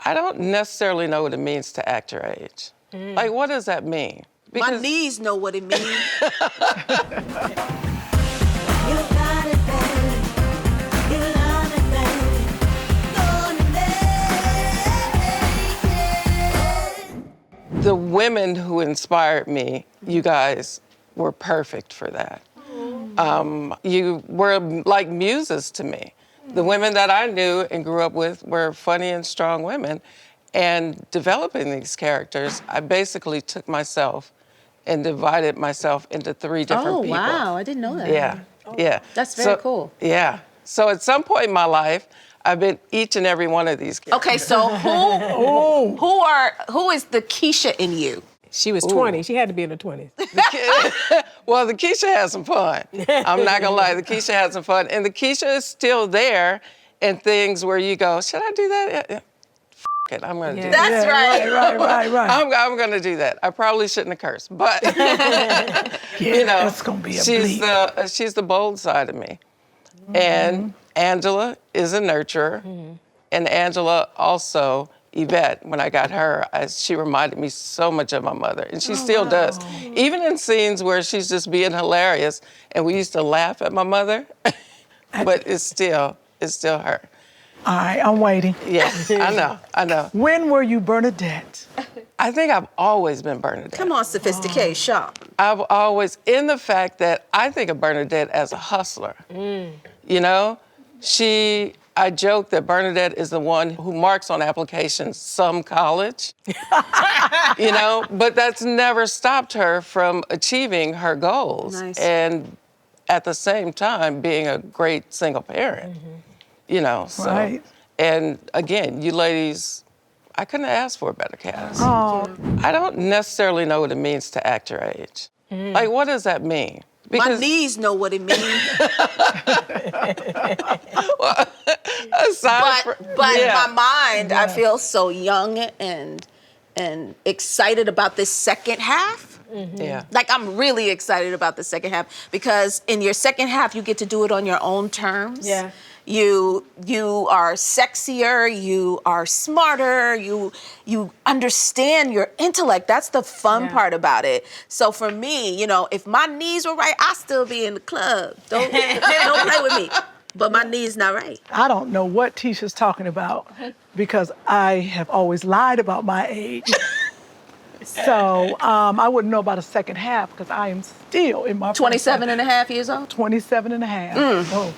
I don't necessarily know what it means to act your age. Like, what does that mean? My knees know what it means. You got it, babe. You love it, babe. Gonna make it. The women who inspired me, you guys were perfect for that. You were like muses to me. The women that I knew and grew up with were funny and strong women. And developing these characters, I basically took myself and divided myself into 3 different people. Oh, wow, I didn't know that. Yeah, yeah. That's very cool. Yeah. So at some point in my life, I've been each and every one of these characters. Okay, so who is the Keisha in you? She was 20. She had to be in her 20s. Well, the Keisha has some fun. I'm not gonna lie, the Keisha has some fun. And the Keisha is still there in things where you go, should I do that? F it, I'm gonna do that. That's right. Right. I'm gonna do that. I probably shouldn't have cursed, but you know, that's gonna be a she's the bold side of me. And Angela is a nurturer. And Angela also, Yvette, when I got her, she reminded me so much of my mother, and she still does. Even in scenes where she's just being hilarious, and we used to laugh at my mother, but it's still her. All right, I'm waiting. Yeah, I know. When were you Bernadette? I think I've always been Bernadette. Come on, sophistication. I've always, in the fact that I think of Bernadette as a hustler. You know, I joke that Bernadette is the one who marks on applications some college, you know, but that's never stopped her from achieving her goals. Nice. And at the same time, being a great single parent, you know, so. Right. And again, you ladies, I couldn't have asked for a better cast. Oh, I don't necessarily know what it means to act your age. Like, what does that mean? My knees know what it means. But my mind, I feel so young and excited about this second half. Yeah. Like, I'm really excited about the second half because in your second half, you get to do it on your own terms. Yeah. You are sexier, you are smarter, you understand your intellect. That's the fun part about it. So for me, you know, if my knees were right, I'd still be in the club. Don't play with me. But my knees not right. I don't know what Tisha's talking about because I have always lied about my age. So I wouldn't know about a second half because I am still in my 27 and a half years old? 27 and a half. Oh.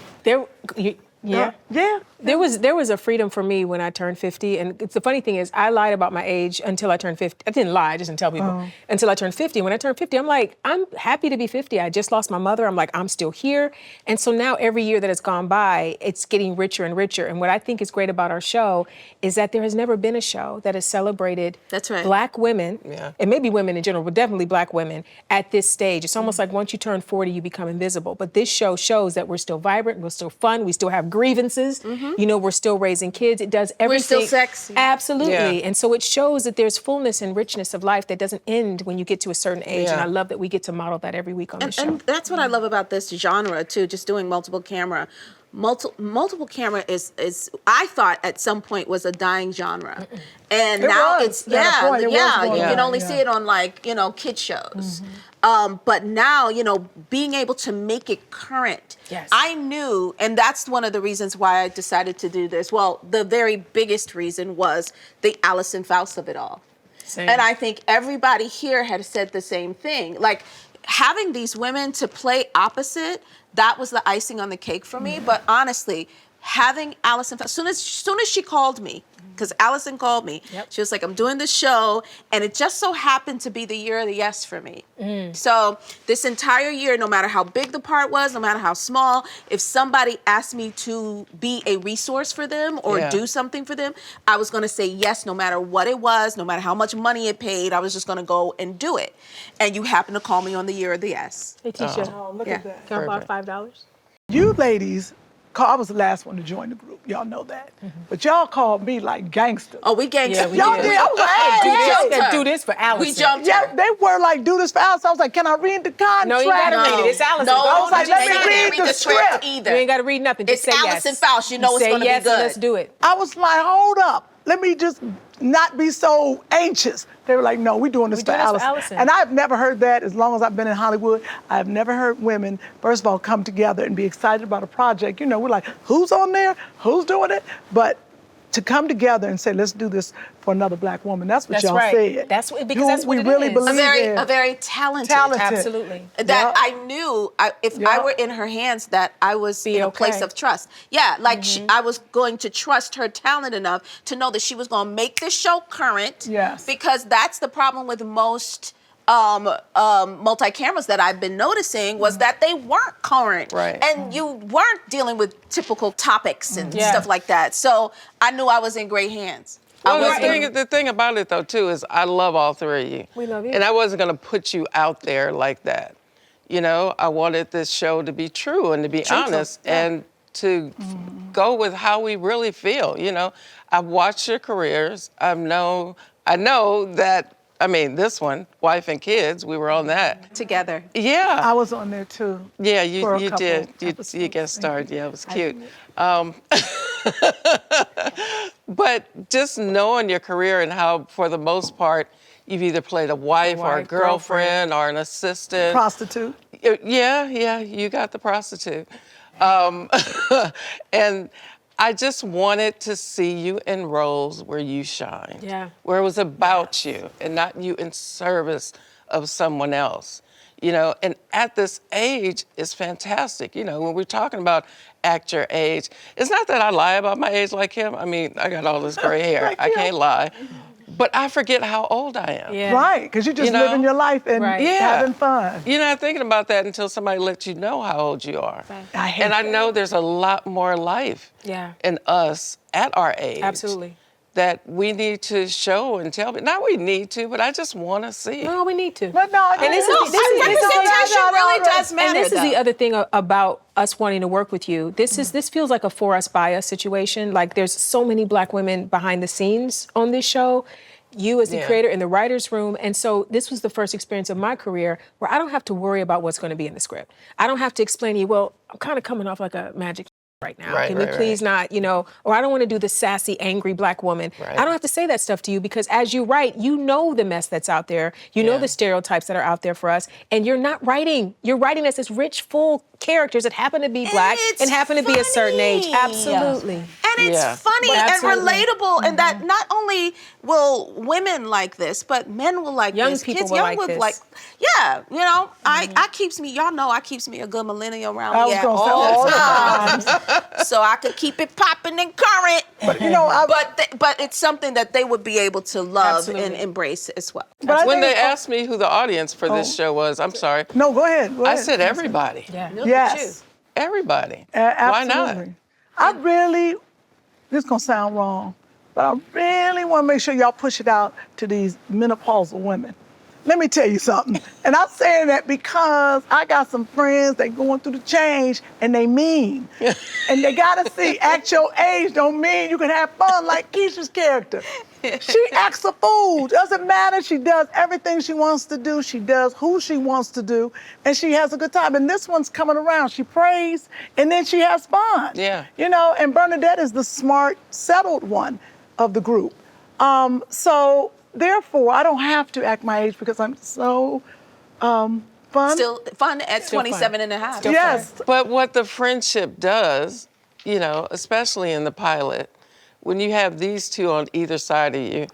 Yeah. Yeah. There was a freedom for me when I turned 50, and the funny thing is, I lied about my age until I turned 50. I didn't lie, I just didn't tell people until I turned 50. When I turned 50, I'm like, I'm happy to be 50. I just lost my mother. I'm like, I'm still here. And so now every year that has gone by, it's getting richer and richer. And what I think is great about our show is that there has never been a show that has celebrated Black women, and maybe women in general, but definitely Black women at this stage. It's almost like once you turn 40, you become invisible. But this show shows that we're still vibrant, we're still fun, we still have grievances. You know, we're still raising kids. It does everything. We're still sexy. Absolutely. Yeah. And so it shows that there's fullness and richness of life that doesn't end when you get to a certain age. And I love that we get to model that every week on the show. And that's what I love about this genre too, just doing multiple camera. Multiple camera is I thought at some point was a dying genre. And now it's you can only see it on, like, you know, kid shows. But now, you know, being able to make it current. Yes. I knew, and that's one of the reasons why I decided to do this. Well, the very biggest reason was the Allison Faust of it all. Same. And I think everybody here had said the same thing. Like, having these women to play opposite, that was the icing on the cake for me. But honestly, having Allison, as soon as she called me, because Allison called me, she was like, I'm doing this show, and it just so happened to be the year of the yes for me. So this entire year, no matter how big the part was, no matter how small, if somebody asked me to be a resource for them or do something for them, I was gonna say yes, no matter what it was, no matter how much money it paid, I was just gonna go and do it. And you happened to call me on the year of the yes. Hey, Tisha, Look at that. can I borrow $5? You ladies, I was the last one to join the group. Y'all know that. But y'all called me like gangsters. Oh, we gangsters. we Y'all did. did. I was like, hey, Do this for Allison. We jumped yeah, her. they were like, do this for Allison. I was like, can I read the contract? No, you gotta read it. It's Allison. No, I was like, let me you read can't the script. either. You ain't gotta read nothing. Just It's say Allison yes. Faust. You know it's say gonna yes be good. And let's do it. I was like, hold up. let me just not be so anxious. They were like, no, we're doing this for Allison. And I've never heard that as long as I've been in Hollywood. I've never heard women, first of all, come together and be excited about a project. You know, we're like, who's on there? Who's doing it? But to come together and say, let's do this for another Black woman. That's what y'all said. That's what we it really is. believe a very talented. Absolutely. That I knew if I were in her hands, that I was in a place of trust. Yeah, like I was going to trust her talent enough to know that she was going to make this show current. Yes. Because that's the problem with most multi-cameras that I've been noticing was that they weren't current. Right. And you weren't dealing with typical topics and stuff like that. So I knew I was in great hands. Well, the thing about it, though, too, is I love all three of you. We love you. And I wasn't going to put you out there like that. You know, I wanted this show to be true and to be honest and to go with how we really feel. You know, I've watched your careers. I know that, I mean, this one, Wife and Kids, we were on that. Together. Yeah. I was on there too. Yeah, for a you couple did. You episodes. guest starred. Yeah, it was cute. But just knowing your career and how, for the most part, you've either played a wife or a girlfriend or an assistant. Prostitute. Yeah, you got the prostitute. And I just wanted to see you in roles where you shine. Yeah. Where it was about you and not you in service of someone else. You know, and at this age, it's fantastic. You know, when we're talking about act your age, it's not that I lie about my age like him. I mean, I got all this gray hair. I can't lie. But I forget how old I am. Yeah. Right, because you're just living your life and having fun. You're not thinking about that until somebody lets you know how old you are. Right. I know there's a lot more life in us at our age. Absolutely. That we need to show and tell. Not we need to, but I just want to see. No, we need to. But no, And this is representation really does matter. And this is the though. other thing about us wanting to work with you. This feels like a for us by us situation. Like there's so many Black women behind the scenes on this show. You as the creator in the writer's room. And so this was the first experience of my career where I don't have to worry about what's going to be in the script. I don't have to explain to you, well, I'm kind of coming off like a magic right now. Can we please not, you know, or I don't want to do the sassy, angry Black woman. I don't have to say that stuff to you because as you write, you know the mess that's out there. You know the stereotypes that are out there for us. And you're not writing. You're writing as this rich, full characters that happen to be Black and happen to be a certain age. Absolutely. And it's funny and relatable, and that not only will women like this, but men will like young this. People Kids, will young like will this. like. Yeah, you know, I keeps me. Y'all know I keeps me a good millennial around I me was at gonna say all all the times, so I could keep it popping and current. But you know, but it's something that they would be able to love Absolutely. and embrace as well. but I When think they asked me who the audience for this show was, I'm sorry. no, go ahead. I said everybody. Yeah. Yes. Everybody. Absolutely. Why not? I really, this is gonna sound wrong, but I really want to make sure y'all push it out to these menopausal women. Let me tell you something. And I'm saying that because I got some friends that going through the change and they mean. And they gotta see at your age don't mean you can have fun like Keisha's character. She acts a fool. Doesn't matter. She does everything she wants to do. She does who she wants to do. And she has a good time. And this one's coming around. She prays and then she has fun. Yeah. You know, and Bernadette is the smart, settled one of the group. So therefore, I don't have to act my age because I'm so fun. Still fun at 27 and a half. Yes. But what the friendship does, you know, especially in the pilot, when you have these two on either side of you,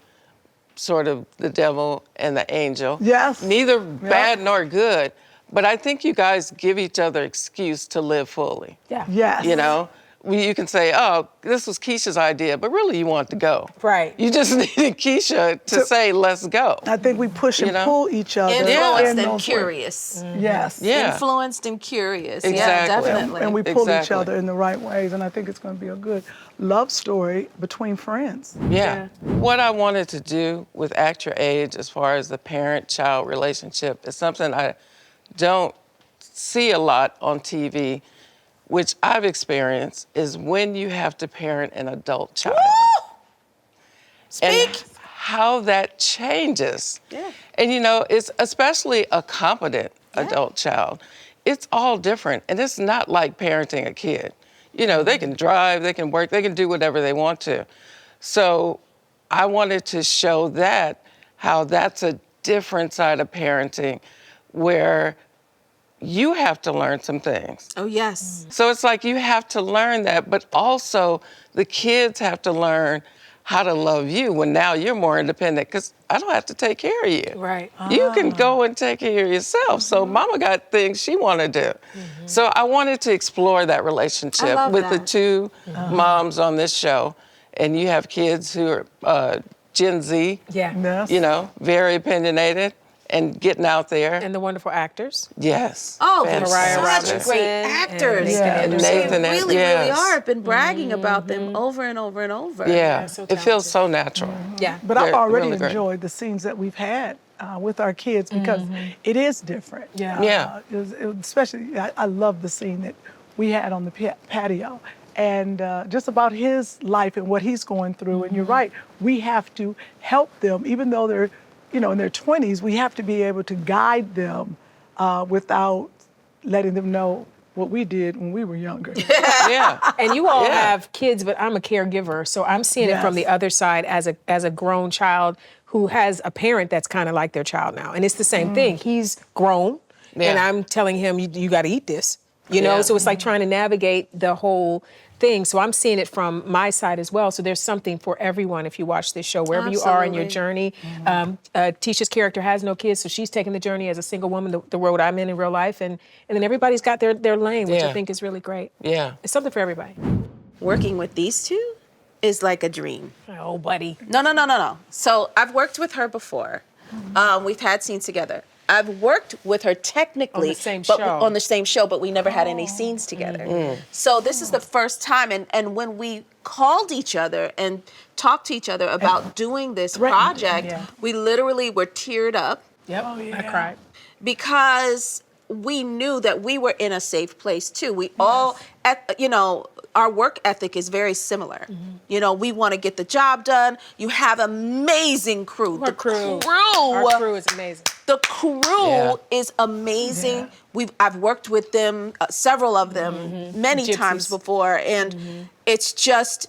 sort of the devil and the angel. Yes. Neither bad nor good, but I think you guys give each other excuse to live fully. Yeah. Yes. You know, you can say, oh, this was Keisha's idea, but really you want to go. Right. You just needed Keisha to say, let's go. I think we push and You know? pull each other. Influenced in and those curious. ways. Yes. Yeah. Influenced and curious. Yeah, Exactly. definitely. And we pull each Exactly. other in the right ways, and I think it's going to be a good love story between friends. Yeah. What I wanted to do with Act Your Age as far as the parent-child relationship is something I don't see a lot on TV, which I've experienced, is when you have to parent an adult child. Speak. And how that changes. Yeah. And you know, it's especially a competent adult child. It's all different, and it's not like parenting a kid. You know, they can drive, they can work, they can do whatever they want to. So I wanted to show that, how that's a different side of parenting where you have to learn some things. Oh, yes. So it's like you have to learn that, but also the kids have to learn how to love you when now you're more independent, because I don't have to take care of you. Right. You can go and take care of yourself. So mama got things she want to do. So I wanted to explore that relationship love with the that. two moms on this show. And you have kids who are Gen Z, Yeah. Yes. you know, very opinionated and getting out there. And the wonderful actors. Yes. Oh, they're fantastic. such great actors. Nathan Yeah. Anderson. They Nathan, really, really yes. are. I've been bragging about them over and over and over. Yeah, so it feels so natural. Yeah. But I've They're already really great. enjoyed the scenes that we've had with our kids because it is different. Yeah. Yeah. Especially, I love the scene that we had on the patio. And just about his life and what he's going through. And you're right, we have to help them, even though they're, you know, in their 20s, we have to be able to guide them without letting them know what we did when we were younger. Yeah. And you all Yeah. have kids, but I'm a caregiver, so I'm seeing it from Yes. the other side as a grown child who has a parent that's kind of like their child now, and it's the same thing. He's grown, and Yeah. I'm telling him, you got to eat this, you know. Yeah. So it's like trying to navigate the whole thing. So I'm seeing it from my side as well. So there's something for everyone if you watch this show, wherever you are in your Absolutely. journey. Tisha's character has no kids, so she's taking the journey as a single woman, the road I'm in real life, and then everybody's got their lane, which I Yeah. think is really great. Yeah. It's something for everybody. Working with these two is like a dream. Oh, buddy. No. So I've worked with her before. We've had scenes together. I've worked with her technically On the same but show. on the same show, but we never had any scenes together. So this is the first time, and when we called each other and talked to each other about doing this project, Yeah. we literally were teared up Yep, I cried. because we knew that we were in a safe place too. We all, you know, our work ethic is very similar. You know, we want to get the job done. You have amazing crew. Our crew. Our Our crew is amazing. The crew Yeah. is amazing. I've worked with them, several of them, many Gypsies. times before, and it's just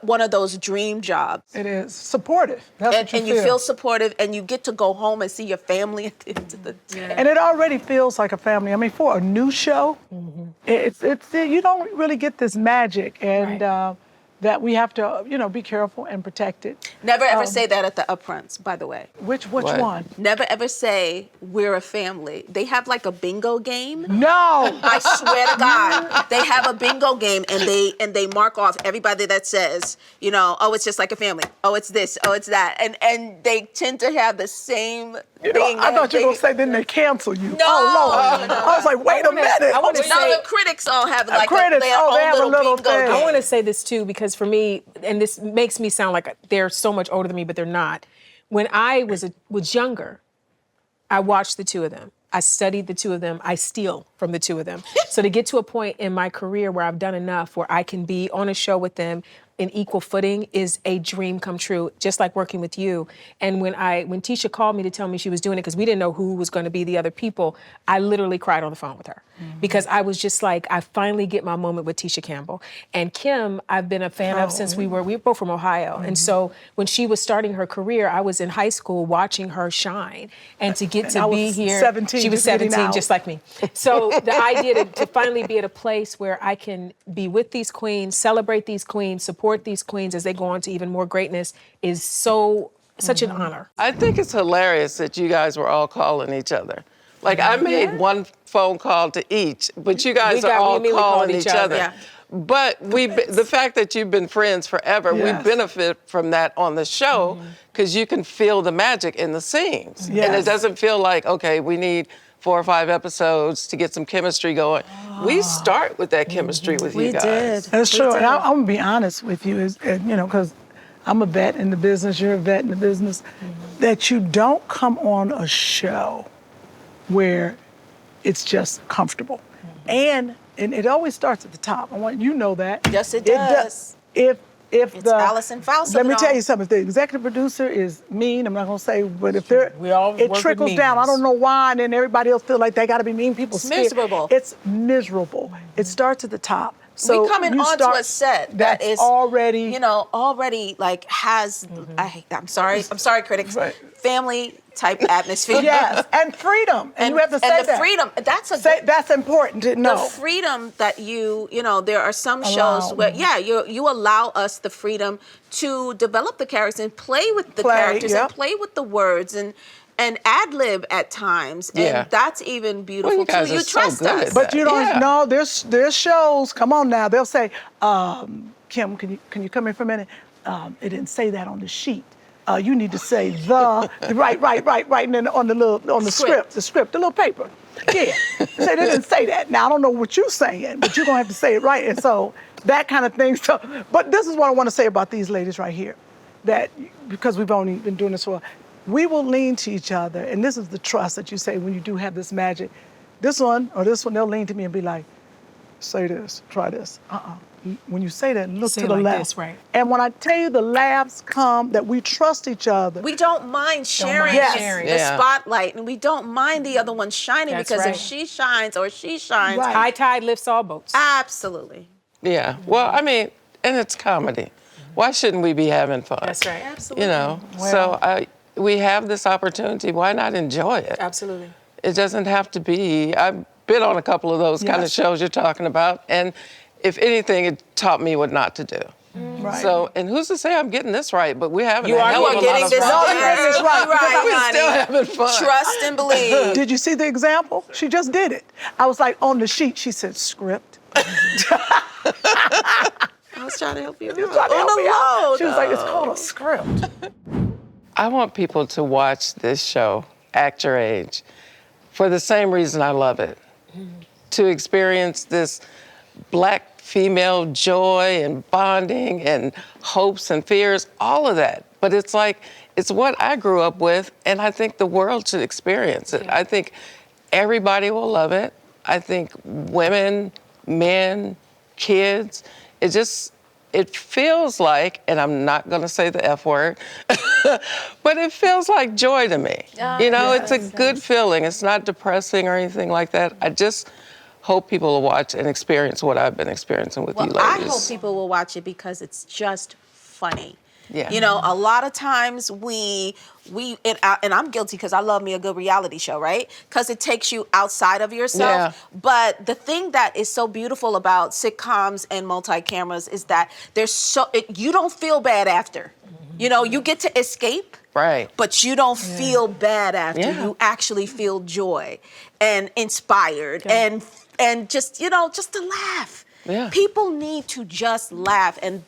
one of those dream jobs. It is supportive. That's what And you feel supportive, and you get to go home and see your family at the end of the day. And it already feels like a family. I mean, for a new show, it's you don't really get this magic, and that we have to, you know, be careful and protect it. Never ever say that at the upfronts, by the way. Which What? one? Never ever say we're a family. They have like a bingo game. No. I swear to God, they have a bingo game, and they mark off everybody that says, you know, oh, it's just like a family. Oh, it's this. Oh, it's that. And they tend to have the same You know, thing. I thought you were gonna say then they cancel you. No. Oh Lord. No. I was like, wait a minute. I wanna No, say- the critics all have like critics, their oh, they own have a little bingo thing. game. I want to say this too, because for me, and this makes me sound like they're so much older than me, but they're not. When I was younger, I watched the two of them. I studied the two of them. I steal from the two of them. So to get to a point in my career where I've done enough where I can be on a show with them in equal footing is a dream come true, just like working with you. And when Tisha called me to tell me she was doing it, because we didn't know who was going to be the other people, I literally cried on the phone with her. Because I was just like, I finally get my moment with Tisha Campbell. And Kim, I've been a fan of since we were both from Ohio. And so when she was starting her career, I was in high school watching her shine. And to get I to was be here, 17, she was just getting 17, out. just like me. So the idea to finally be at a place where I can be with these queens, celebrate these queens, support these queens as they go on to even more greatness is such an honor. I think it's hilarious that you guys were all calling each other. Like I made one phone call to each, but you guys We are all immediately calling called each other. Yeah. But the fact that you've been friends forever, we Yes. benefit from that on the show because you can feel the magic in the scenes. And Yes. it doesn't feel like, okay, we need 4 or 5 episodes to get some chemistry going. We start with that chemistry with you guys. That's true. And I'm gonna be honest with you, you know, because I'm a vet in the business, you're a vet in the business, that you don't come on a show where it's just comfortable. And it always starts at the top. I want you to know that. Yes, it does. If It's Allison Faust let of me it tell all. you something. If the executive producer is mean, I'm not gonna say, but if they're, We all work it with trickles down. I meanness. don't know why, and then everybody else feel like they got to be mean. People It's miserable. It's miserable. It starts at the top. So we coming you onto start- a set that that's is already- already like has I'm sorry critics, Right. family type atmosphere. Yes, and freedom. And you have to say and the that. freedom, That's important to know. the freedom that there are some Allow. shows where you allow us the freedom to develop the characters and play with the Play, characters yep. and play with the words and ad lib at times, Yeah. and that's even beautiful Well, you guys too. are You so trust good at us. But you don't Yeah. know. There's shows. Come on now. They'll say, Kim, can you come in for a minute? It didn't say that on the sheet. You need to say the right, and then on the script, the little paper. Yeah. Say they didn't say that. Now I don't know what you're saying, but you're gonna have to say it right. And so that kind of thing. So, but this is what I want to say about these ladies right here. That because we've only been doing this for a while, we will lean to each other, and this is the trust that you say when you do have this magic. This one or this one, they'll lean to me and be like, say this, try this. When you say that, look Say to it the like left. this, right. And when I tell you the laughs come, that we trust each other. We don't mind sharing, Yes. sharing. the Yeah. spotlight, and we don't mind the other one shining That's because right. if she shines or she shines, Right. High tide lifts all boats. absolutely. Yeah. Well, I mean, and it's comedy. Why shouldn't we be having fun? That's right. Absolutely. You know. So we have this opportunity. Why not enjoy it? Absolutely. It doesn't have to be. I've been on a couple of those kind of Yes. shows you're talking about, and if anything, it taught me what not to do. Right. So, and who's to say I'm getting this right? But we're having You a are hell of a lot getting of this fun. No, you're getting this right. right, We're honey. still having fun. Trust and believe. Did you see the example? She just did it. I was like, on the sheet, she said script. I was trying to help you. She was trying to On help the me out. low, She was like, it's called a script. I want people to watch this show, Act Your Age, for the same reason I love it. To experience this Black female joy and bonding and hopes and fears, all of that. But it's like, it's what I grew up with, and I think the world should experience it. I think everybody will love it. I think women, men, kids, it feels like, and I'm not gonna say the F word, but it feels like joy to me. It's a good feeling. It's not depressing or anything like that. I just hope people will watch and experience what I've been experiencing with you Well, I ladies. hope people will watch it because it's just funny. Yeah. A lot of times and I'm guilty because I love me a good reality show, right? Because it takes you outside of yourself. Yeah. But the thing that is so beautiful about sitcoms and multi-cameras is that you don't feel bad after. You get to escape. Right. But you don't feel bad after. Yeah. You actually feel joy and inspired and just to laugh. Yeah. People need to just laugh, and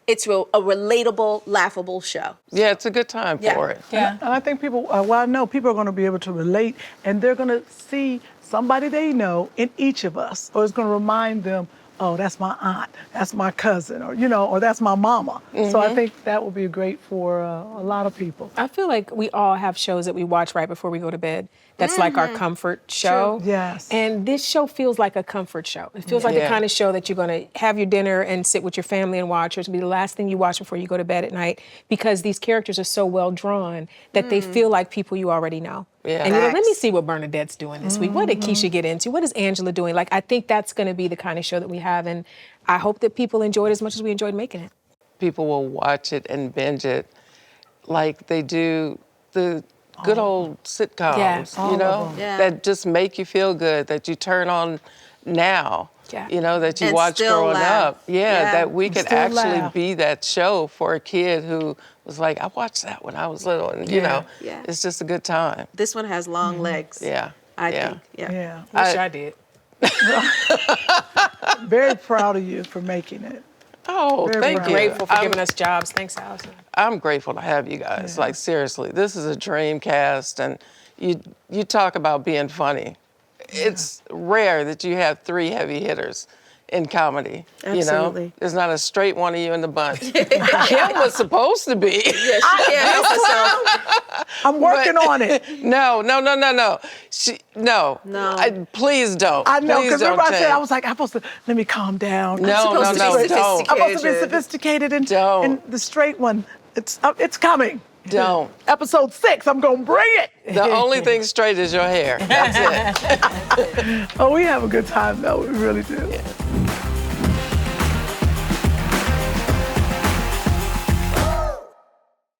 it's a relatable, laughable show. Yeah, it's a good time for it. Yeah. And I think people, I know people are going to be able to relate, and they're going to see somebody they know in each of us, or it's going to remind them, oh, that's my aunt, that's my cousin, or that's my mama. So I think that will be great for a lot of people. I feel like we all have shows that we watch right before we go to bed. That's like our comfort show. True. Yes. And this show feels like a comfort show. It feels like the Yeah. kind of show that you're going to have your dinner and sit with your family and watch, or it's going to be the last thing you watch before you go to bed at night, because these characters are so well drawn that they feel like people you already know. Yeah. And let me Facts. see what Bernadette's doing this week. What did Keisha get into? What is Angela doing? Like, I think that's going to be the kind of show that we have, and I hope that people enjoy it as much as we enjoyed making it. People will watch it and binge it like they do the good old sitcoms, Yeah, all of them. Yeah. that just make you feel good, that you turn on now, Yeah. that you And watch still growing laugh. up. Yeah, that we could Still actually laugh. be that show for a kid who was like, I watched that when I was little, and Yeah. it's just a good time. This one has long legs. Yeah. I yeah. think. Yeah. Yeah. Wish I did. Very proud of you for making it. Oh, Very thank proud. you. Grateful for I'm- giving us jobs. Thanks, Allison. I'm grateful to have you guys. Like, seriously, this is a dream cast, and you talk about being funny. It's rare that you have 3 heavy hitters in comedy. Absolutely. There's not a straight one of you in the bunch. Kim was supposed to be. Yeah, she can't help herself. I'm working on it. No. No. No. Please don't. I know, Please because don't remember I said, change. I was like, I'm supposed to, let me calm down. No, supposed to be don't. I'm supposed to be sophisticated. sophisticated, and Don't. the straight one, it's coming. Don't. Episode 6, I'm going to bring it. The only thing straight is your hair. That's it. Oh, we have a good time, though. We really do.